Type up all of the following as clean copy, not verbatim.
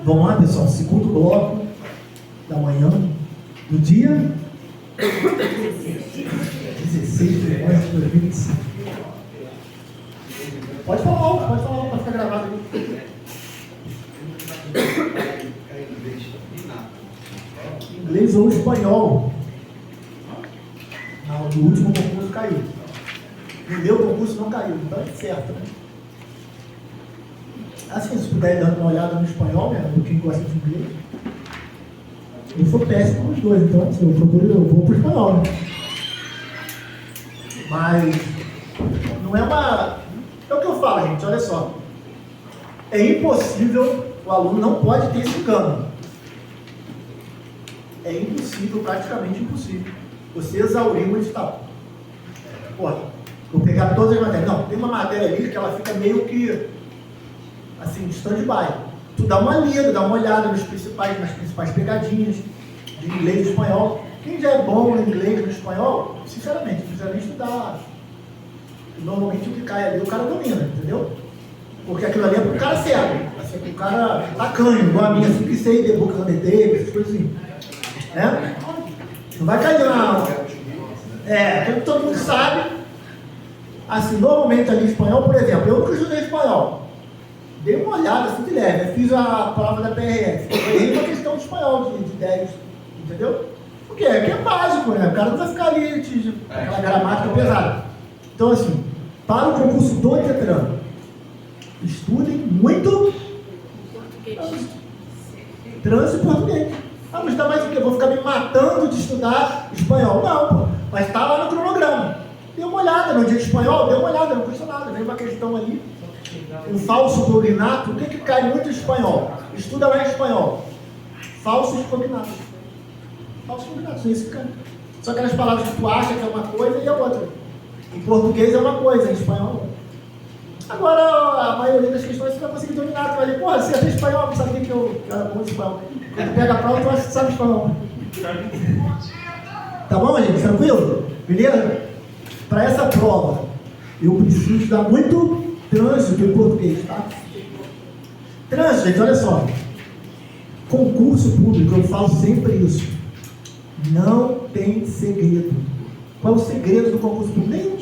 Vamos lá, pessoal, segundo bloco da manhã, do dia 16 de março de 2025. Pode falar, para ficar gravado aqui. Inglês ou espanhol? Não, do último concurso caiu. No meu concurso não caiu, então é certo, né? Assim, se puder dar uma olhada no espanhol, né? Do quem gosta de inglês. Eu sou péssimo nos dois, então assim, eu vou pro espanhol, né? Mas não é uma. É o que eu falo, gente, olha só. É impossível, o aluno não pode ter esse cano. É impossível, praticamente impossível, você exaurir um edital. Pô, vou pegar todas as matérias. Não, tem uma matéria ali que ela fica meio que assim, stand-by. Tu dá uma lida, dá uma olhada nas principais pegadinhas de inglês e espanhol. Quem já é bom no inglês e no espanhol, sinceramente, não precisa nem estudar. Normalmente o que cai ali o cara domina, entendeu? Porque aquilo ali é pro cara cego, assim, pro cara tacanho, igual a minha, assim, que sei, The Book of the Tape, essas coisas assim. Né? Não vai cair na... como todo mundo sabe, assim, normalmente ali em espanhol, por exemplo, eu nunca estudei espanhol. Dei uma olhada assim de leve, eu fiz a prova da PRF, eu ganhei uma questão de espanhol de 10, entendeu? Porque é básico, né? O cara não vai ficar ali aquela gramática pesada. Então, assim, para o concurso do Detran, estudem muito trânsito e português. Ah, mas está mais o quê? Vou ficar me matando de estudar espanhol. Não, pô, mas está lá no cronograma. Dê uma olhada no dia de espanhol, dê uma olhada, não custa nada. Vem uma questão ali, um falso cognato. O que cai muito em espanhol? Estuda lá em espanhol. Falsos cognatos. Falsos cognatos, é isso que cai. São aquelas palavras que tu acha que é uma coisa e é outra. Em português é uma coisa, em espanhol é outra. Agora, a maioria das questões você vai conseguir dominar. Tu vai dizer, porra, você é espanhol, não sabia que eu era bom de espanhol. Quando pega a prova, tu acha que sabe espanhol. Tá bom, gente? Tranquilo? Beleza? Para essa prova, eu preciso dar muito trânsito em português, tá? Trânsito, gente, olha só. Concurso público, eu falo sempre isso. Não tem segredo. Qual é o segredo do concurso público? Nenhum.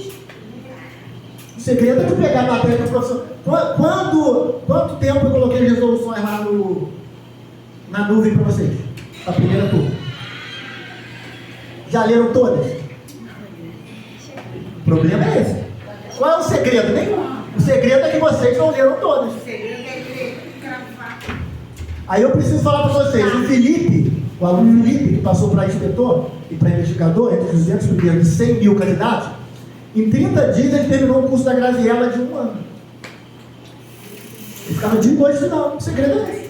O segredo é tu pegar a matéria do professor. Quanto tempo eu coloquei as resoluções lá na nuvem para vocês? A primeira turma. Já leram todas? O problema é esse. Qual é o segredo? Nenhum. O segredo é que vocês não leram todas. O segredo é gravar. Aí eu preciso falar para vocês. O Felipe, o aluno Felipe, que passou para inspetor e para investigador, entre os 200 primeiros de 100 mil candidatos, em 30 dias ele terminou o curso da Graziella de 1 ano. Ele ficava de noite estudando. O segredo é esse.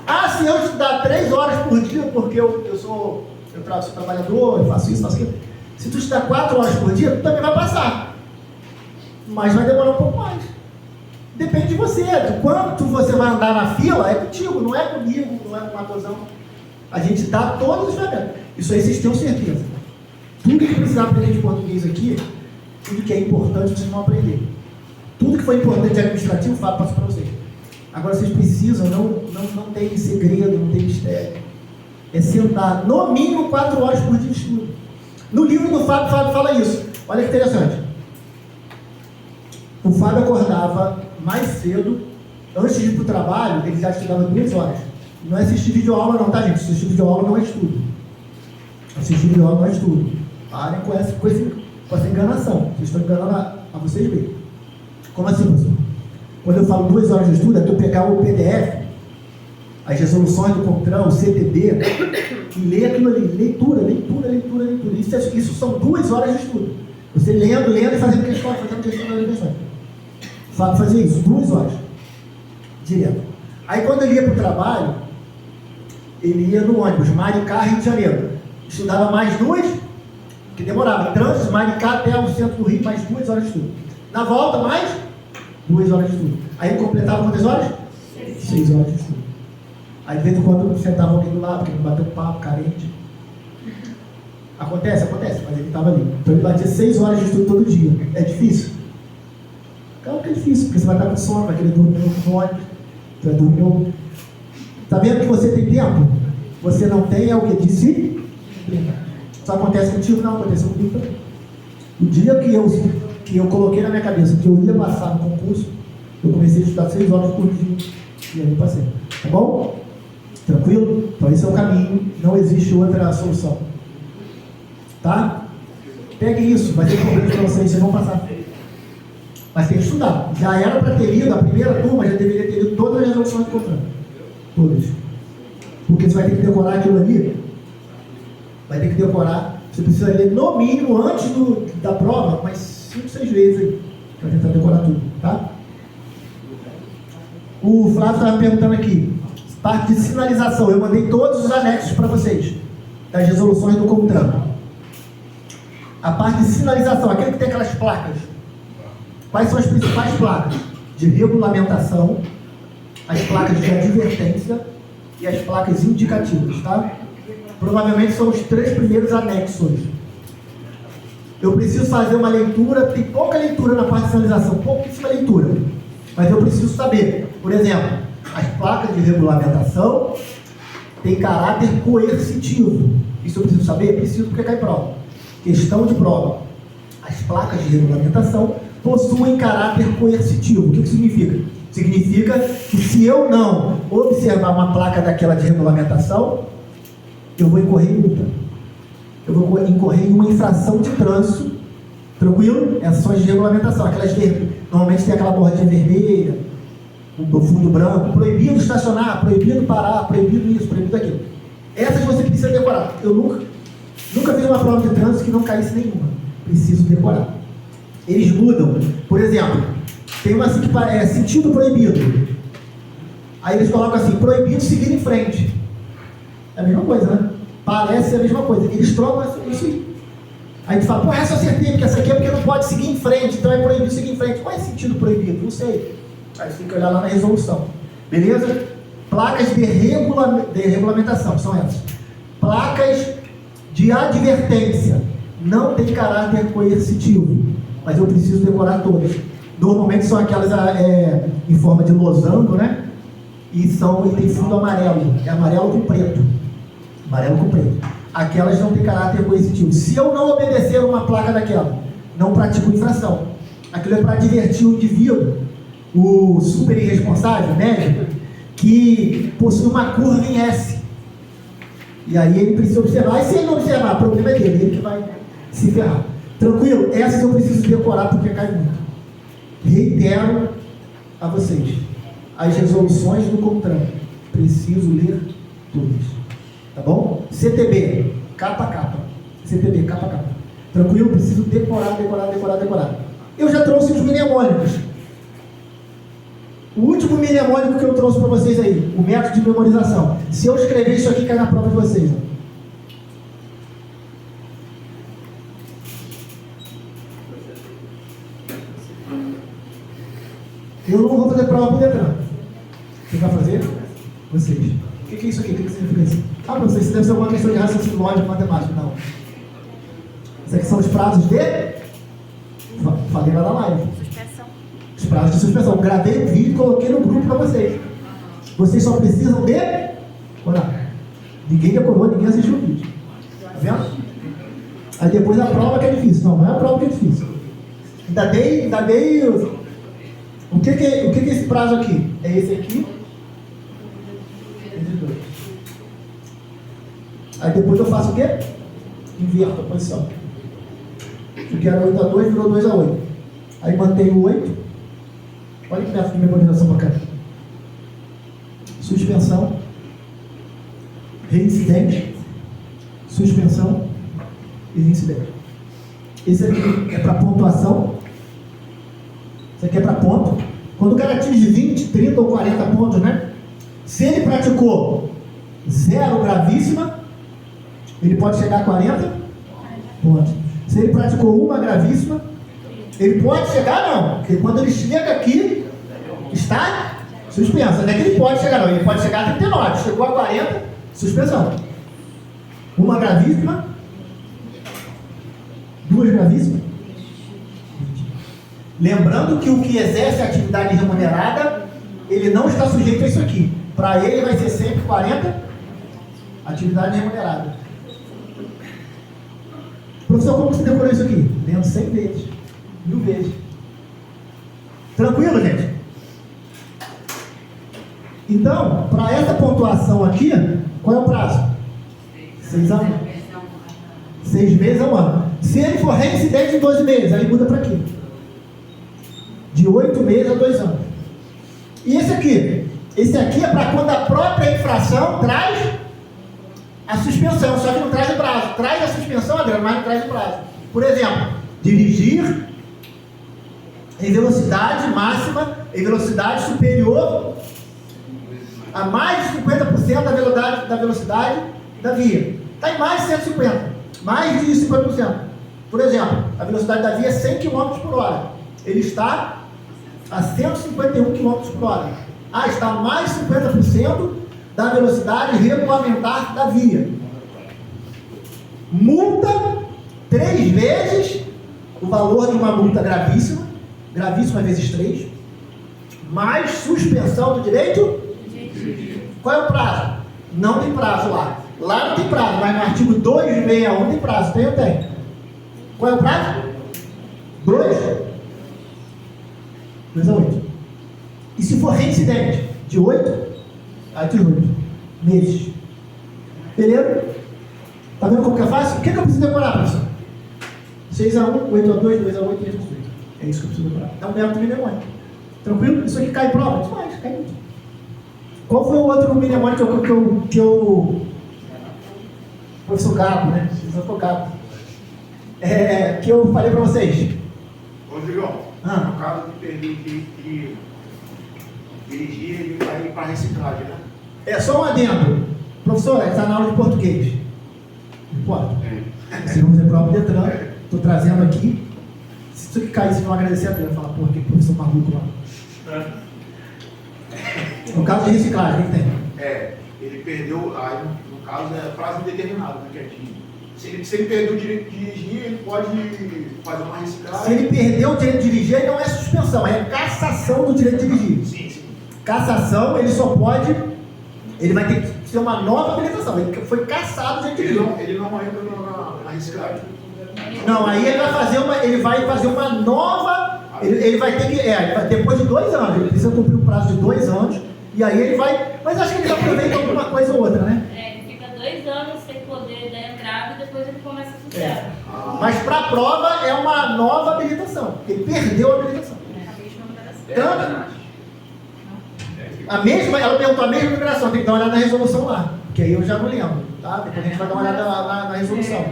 Ah, se eu estudar 3 horas por dia, porque eu sou trabalhador, eu faço isso, faço aquilo. Se tu estudar 4 horas por dia, tu também vai passar. Mas vai demorar um pouco mais. Depende de você. Quanto você vai andar na fila, é contigo, não é comigo, não é com o Matosão. A gente dá todos os ferramentas. Isso aí vocês tenham certeza. Tudo que precisar aprender de português aqui, tudo que é importante, vocês vão aprender. Tudo que for importante de administrativo, o Fábio passa para vocês. Agora vocês precisam, não tem segredo, não tem mistério. É sentar, no mínimo, 4 horas por dia de estudo. No livro do Fábio fala isso. Olha que interessante. O Fábio acordava mais cedo, antes de ir para o trabalho, ele já estudava 2 horas. Não é assistir videoaula não, tá, gente? Assistir videoaula não é estudo. Assistir videoaula não é estudo. Parem com essa enganação. Vocês estão enganando a vocês mesmos. Como assim, professor? Quando eu falo 2 horas de estudo, é tu pegar o PDF, as resoluções do CONTRAN, o CTB, e ler aquilo ali. Leitura. Isso são 2 horas de estudo. Você lendo e fazendo questões. O Fábio fazia isso, 2 horas. Direto. Aí quando ele ia para o trabalho, ele ia no ônibus, Maricá, Rio de Janeiro. Estudava mais 2, que demorava. Trânsito, Maricá até o centro do Rio, mais 2 horas de estudo. Na volta, mais 2 horas de estudo. Aí ele completava quantas horas? 6 horas de estudo. Aí de vez em quando sentava alguém do lado, porque ele bateu um papo, carente. Acontece, mas ele estava ali. Então ele batia 6 horas de estudo todo dia. É difícil? Claro que é difícil, porque você vai estar com sono, vai querer dormir no ônibus, vai dormir Está vendo que você tem tempo? Você não tem, é o que? Disciplina. Isso acontece contigo? Não, aconteceu comigo também. O dia que eu coloquei na minha cabeça que eu ia passar no concurso, eu comecei a estudar 6 horas por dia. E aí eu passei. Tá bom? Tranquilo? Então esse é o caminho, não existe outra solução. Tá? Pegue isso, vai ter problemas para vocês vão passar. Mas tem que estudar. Já era para ter lido, a primeira turma já deveria ter lido todas as resoluções do contrato. Todas. Porque você vai ter que decorar aquilo ali. Vai ter que decorar. Você precisa ler no mínimo antes da prova, mas 5, 6 vezes aí. Para tentar decorar tudo. Tá? O Flávio estava perguntando aqui. Parte de sinalização. Eu mandei todos os anexos para vocês. Das resoluções do CONTRAN. A parte de sinalização, aquele que tem aquelas placas. Quais são as principais placas? De regulamentação, as placas de advertência e as placas indicativas, tá? Provavelmente são os 3 primeiros anexos. Eu preciso fazer uma leitura, tem pouca leitura na parte de sinalização, pouquíssima leitura. Mas eu preciso saber, por exemplo, as placas de regulamentação têm caráter coercitivo. Isso eu preciso saber? Preciso, porque cai prova. Questão de prova. As placas de regulamentação possuem caráter coercitivo. O que significa? Significa que se eu não observar uma placa daquela de regulamentação, eu vou incorrer em multa. Eu vou incorrer em uma infração de trânsito. Tranquilo? Essas são as de regulamentação. Aquelas verdes. Normalmente tem aquela bordinha vermelha, o fundo branco. Proibido estacionar, proibido parar, proibido isso, proibido aquilo. Essas você precisa decorar. Eu nunca fiz uma prova de trânsito que não caísse nenhuma. Preciso decorar. Eles mudam. Por exemplo, tem uma assim que é sentido proibido. Aí eles colocam assim, proibido seguir em frente. É a mesma coisa, né? Parece a mesma coisa. Eles trocam isso aí. Aí tu fala, pô, essa eu acertei, porque essa aqui é porque não pode seguir em frente, então é proibido seguir em frente. Qual é o sentido proibido? Não sei. Aí você tem que olhar lá na resolução. Beleza? Placas de regulamentação, são essas. Placas de advertência. Não tem caráter coercitivo, mas eu preciso decorar todas. Normalmente são aquelas em forma de losango, né? E tem fundo amarelo. É amarelo com preto. Amarelo com preto. Aquelas não têm caráter coercitivo. Se eu não obedecer uma placa daquela, não pratico infração. Aquilo é para advertir o indivíduo, o super irresponsável, médico, que possui uma curva em S. E aí ele precisa observar. E se ele não observar, o problema é dele, ele que vai se ferrar. Tranquilo? Essas eu preciso decorar porque cai muito. Reitero a vocês. As resoluções do CONTRAN. Preciso ler todas. Tá bom? CTB, capa a capa. CTB, capa a capa. Tranquilo? Preciso decorar. Eu já trouxe os mnemônicos. O último mnemônico que eu trouxe para vocês aí, o método de memorização. Se eu escrever isso aqui, cai na prova de vocês. Ó. Eu não vou fazer prova por Detran. Quem vai fazer? Vocês. O que é isso aqui? O que significa isso? Ah, para vocês, isso deve ser alguma questão de raciocínio lógico, matemático. Não. Isso aqui são os prazos de... Falei lá na live. Suspensão. Os prazos de suspensão. Gravei o vídeo e coloquei no grupo para vocês. Vocês só precisam de... Olha, ninguém decorou, ninguém assistiu o vídeo. Tá vendo? Aí depois a prova que é difícil. Não é a prova que é difícil. Ainda dei... O que é esse prazo aqui? É esse aqui. Esse dois. Aí depois eu faço o quê? Inverto a posição. Porque era 8 a 2, virou 2 a 8. Aí mantenho o 8. Olha que método de memorização bacana. Suspensão. Reincidente. Suspensão e reincidente. Esse aqui é para pontuação. Isso aqui é para ponto. Quando o cara atinge 20, 30 ou 40 pontos, né? Se ele praticou 0 gravíssima, ele pode chegar a 40 pontos. Se ele praticou uma gravíssima, ele pode chegar, não. Porque quando ele chega aqui, está suspenso. Não é que ele pode chegar, não. Ele pode chegar a 39. Chegou a 40, suspensão. Uma gravíssima, 2 gravíssimas. Lembrando que o que exerce a atividade remunerada, ele não está sujeito a isso aqui. Para ele vai ser sempre 40 atividade remunerada. Professor, como você decorou isso aqui? Lendo 100 vezes, 1000 vezes. Tranquilo, gente? Então, para essa pontuação aqui, qual é o prazo? 6 a 1. 6 meses a 1 ano. Se ele for reincidente em 12 meses, aí muda para quê? De 8 meses a 2 anos. E esse aqui? Esse aqui é para quando a própria infração traz a suspensão, só que não traz o prazo. Traz a suspensão, Adriano, mas não traz o prazo. Por exemplo, dirigir em velocidade máxima, em velocidade superior a mais de 50% da velocidade da via. Está em mais de 150, mais de 50%. Por exemplo, a velocidade da via é 100 km por hora. Ele está a 151 km por hora. Está a mais de 50% da velocidade regulamentar da via. Multa 3 vezes o valor de uma multa gravíssima, gravíssima vezes 3, mais suspensão do direito. Qual é o prazo? Não tem prazo lá. Lá não tem prazo, mas no artigo 261 tem prazo. Tem ou tem? Qual é o prazo? 2 a 8. E se for reincidente? De 8 a 18 meses. Beleza? Tá vendo como que é fácil? O que eu preciso decorar, professor? 6 a 1, 8 a 2, 2 a 8, 3 a 8. É isso que eu preciso decorar. É um método mnemônico. Tranquilo? Isso aqui cai em prova? Demais, cai muito. Qual foi o outro mnemônico que eu professor Gago, né? Professor Gago. Que eu falei para vocês. Rodrigo, no caso de perder que dirigir, ele vai para reciclagem, né? É só um adendo. Professor, está na aula de português. Não importa. Se vamos fazer prova de Detran, estou trazendo aqui. Se isso que cair, vocês vão agradecer a Deus. Falar, pô, que professor maluco lá. No caso de reciclagem, o que tem? Ele perdeu, aí no caso é prazo indeterminado, né? Que é de, se ele perdeu o direito de dirigir, ele pode fazer uma reciclagem. Se ele perdeu o direito de dirigir, não é suspensão, é cassação do direito de dirigir. Sim. Cassação, ele só pode, ele vai ter que ter uma nova habilitação. Ele foi cassado o direito de dirigir. Ele não entra na reciclagem. Não, aí ele vai fazer uma nova. Ele vai ter que. Depois de 2 anos, ele precisa cumprir o prazo de 2 anos. E aí ele vai. Mas acho que ele aproveita alguma coisa ou outra, né? Ele fica 2 anos sem poder dar entrada e depois ele começa a suspender. Mas para a prova é uma nova habilitação. Ele perdeu a habilitação. Tanto. Ela perguntou a mesma numeração, tem que dar uma olhada na resolução lá. Porque aí eu já não lembro. Tá? Depois a gente vai dar uma olhada na resolução. Tá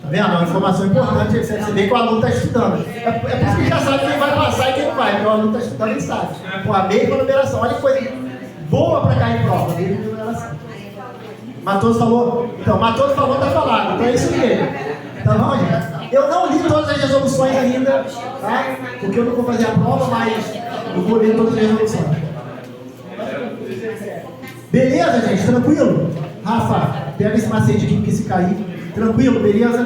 vendo? É uma informação importante, você vê que o aluno está estudando. É por isso que já sabe quem vai passar e quem não vai, porque o aluno está estudando e sabe. Com a mesma numeração. Olha que coisa boa para cair em prova, a mesma numeração. Matoso falou? Então, Matoso falou, está falado. Então é isso mesmo. Tá bom, gente? Eu não li todas as resoluções ainda, tá? Porque eu não vou fazer a prova, mas eu vou ler todas as resoluções. Beleza, gente? Tranquilo? Rafa, pega esse macete aqui, porque se cair. Tranquilo, beleza?